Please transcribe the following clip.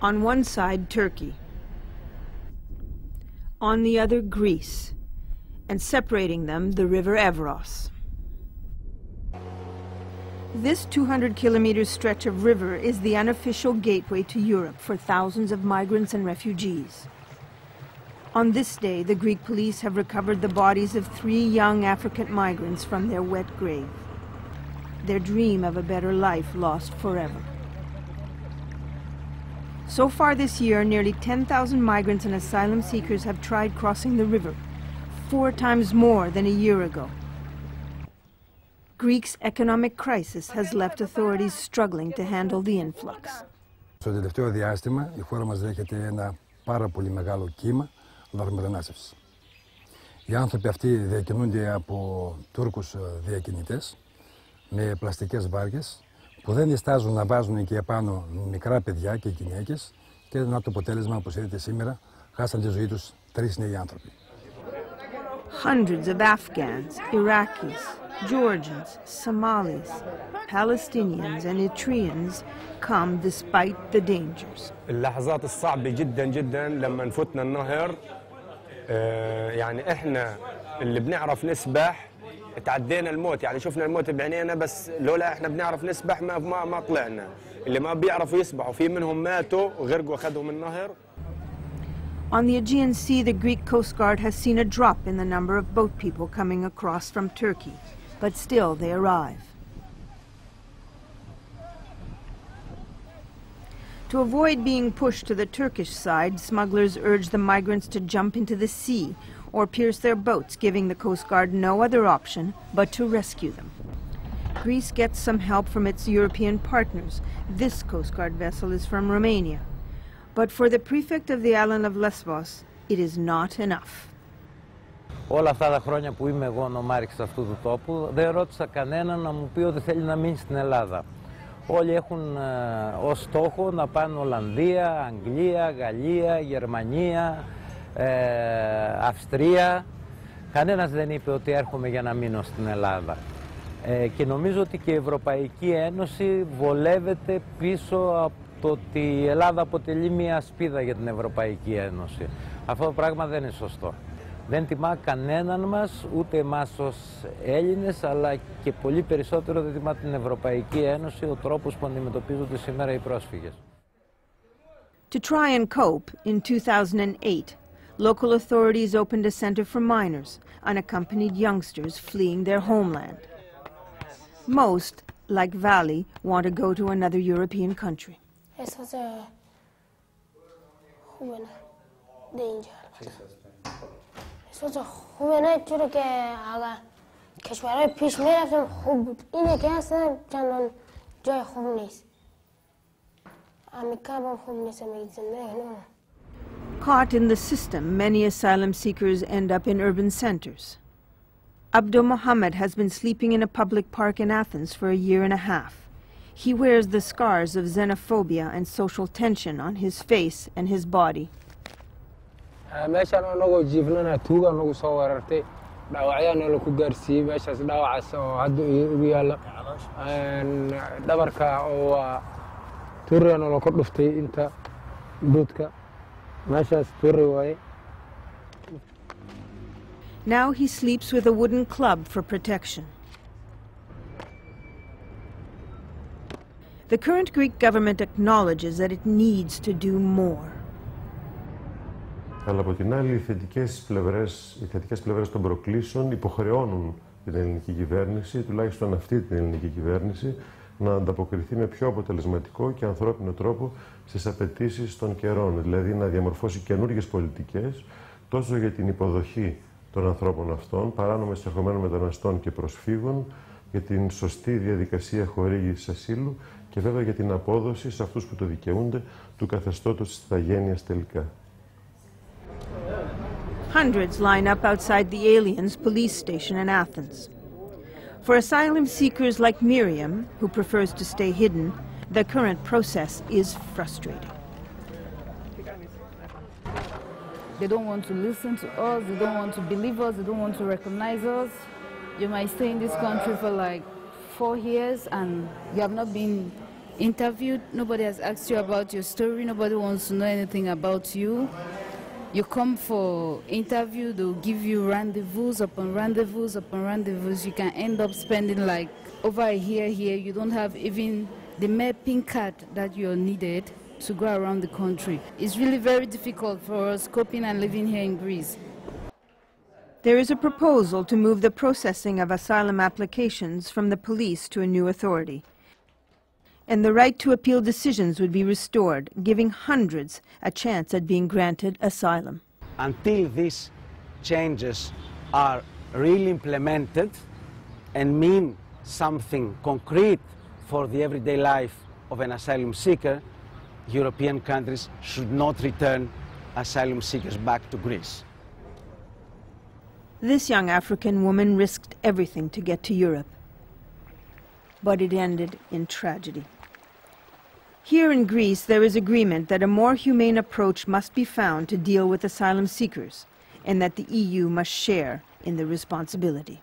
On one side, Turkey. On the other, Greece. And separating them, the river Evros. This 200-kilometer stretch of river is the unofficial gateway to Europe for thousands of migrants and refugees. On this day, the Greek police have recovered the bodies of 3 young African migrants from their wet grave. Their dream of a better life lost forever. So far this year, nearly 10,000 migrants and asylum seekers have tried crossing the river, 4 times more than a year ago. Greece's economic crisis has left authorities struggling to handle the influx. Στο τελευταίο διάστημα, η χώρα μας δέχεται ένα πάρα πολύ μεγάλο κύμα λαθρομετανάστευσης. Οι άνθρωποι αυτοί διακινούνται από Τούρκους διακινητές με πλαστικές βάρκες που δεν διστάζουν να βάζουν εκεί επάνω μικρά παιδιά και γυναίκες και να το αποτέλεσμα, όπως είδατε σήμερα, χάσαν τη ζωή τους 3 νέοι άνθρωποι. Hundreds of Afghans, Iraqis, Georgians, Somalis, Palestinians and Eritreans come despite the dangers. اللحظات الصعبة جدا جدا لما نفوتنا النهر، يعني احنا اللي بنعرف نسبح تعدينا الموت، يعني شفنا الموت بعينينا، بس لولا احنا بنعرف نسبح ما طلعنا. اللي ما بيعرفوا يسبحوا في منهم ماتوا وغرقوا اخذهم النهر. On the Aegean Sea, the Greek Coast Guard has seen a drop in the number of boat people coming across from Turkey, but still they arrive. To avoid being pushed to the Turkish side, smugglers urge the migrants to jump into the sea or pierce their boats, giving the Coast Guard no other option but to rescue them. Greece gets some help from its European partners. This Coast Guard vessel is from Romania. But for the prefect of the island of Lesbos, it is not enough. Όλα αυτά τα χρόνια που είμαι εγώ νομάρχης αυτού του τόπου, δεν ρώτησα κανέναν να μου πει ότι θέλει να μείνει στην Ελλάδα. Όλοι έχουν ως στόχο να πάνε Ολλανδία, Αγγλία, Γαλλία, Γερμανία, Αυστρία. Κανένας δεν είπε ότι έρχομαι για να μείνω στην Ελλάδα. Και νομίζω ότι και η Ευρωπαϊκή Ένωση βολεύεται πίσω από το ότι η Ελλάδα αποτελεί μια ασπίδα για την Ευρωπαϊκή Ένωση. Αυτό το πράγμα δεν είναι σωστό. Δεν τιμά κανέναν μας, ούτε εμάς ως Έλληνες, αλλά και πολύ περισσότερο δεν τιμά την Ευρωπαϊκή Ένωση ο τρόπος που αντιμετωπίζονται σήμερα οι πρόσφυγες. To try and cope, in 2008, local authorities opened a center for minors, unaccompanied youngsters fleeing their homeland. Most, like Valley, want to go to another European country. It was a human danger. It was a human danger که اگر کشورهای پیش میرفتم خوب بود. اینه که اصلا چندان جای خوب نیست. آمریکا با خوب نیست زندگی. Caught in the system, many asylum seekers end up in urban centers. Abdul Mohammed has been sleeping in a public park in Athens for a year and a half. He wears the scars of xenophobia and social tension on his face and his body. meeshaan anagu jiifnana tuuga nagu soo weerartay dhaawacyaana la ku gaarsiiyey meeshaas dhaawacaas oo hadda ugu yaala dhabarka oo tuurana la ku dhuftay inta buudka meeshaas tuuri waaye. Now he sleeps with a wooden club for protection. The current Greek government acknowledges that it needs to do more. Αλλά από την άλλη, οι θετικές πλευρές των προκλήσεων υποχρεώνουν την ελληνική κυβέρνηση, τουλάχιστον αυτή την ελληνική κυβέρνηση, να ανταποκριθεί με πιο αποτελεσματικό και ανθρώπινο τρόπο στις απαιτήσεις των καιρών. Δηλαδή να διαμορφώσει καινούργιες πολιτικές, τόσο για την υποδοχή των ανθρώπων αυτών, παράνομα εισερχομένων μεταναστών και προσφύγων, για την σωστή διαδικασία χορήγησης ασύλου και βέβαια για την απόδοση σε αυτούς που το δικαιούνται του καθεστώτος της ηθαγένειας τελικά. Hundreds line up outside the aliens police station in Athens. For asylum seekers like Miriam, who prefers to stay hidden, the current process is frustrating. They don't want to listen to us, they don't want to believe us, they don't want to recognize us. You might stay in this country for like 4 years and you have not been interviewed, nobody has asked you about your story, nobody wants to know anything about you. You come for interview, they'll give you rendezvous upon rendezvous upon rendezvous. You can end up spending like over a year here. You don't have even the mapping card that you're needed to go around the country. It's really very difficult for us coping and living here in Greece. There is a proposal to move the processing of asylum applications from the police to a new authority. And the right to appeal decisions would be restored, giving hundreds a chance at being granted asylum. Until these changes are really implemented and mean something concrete for the everyday life of an asylum seeker, European countries should not return asylum seekers back to Greece. This young African woman risked everything to get to Europe, but it ended in tragedy. Here in Greece, there is agreement that a more humane approach must be found to deal with asylum seekers, and that the EU must share in the responsibility.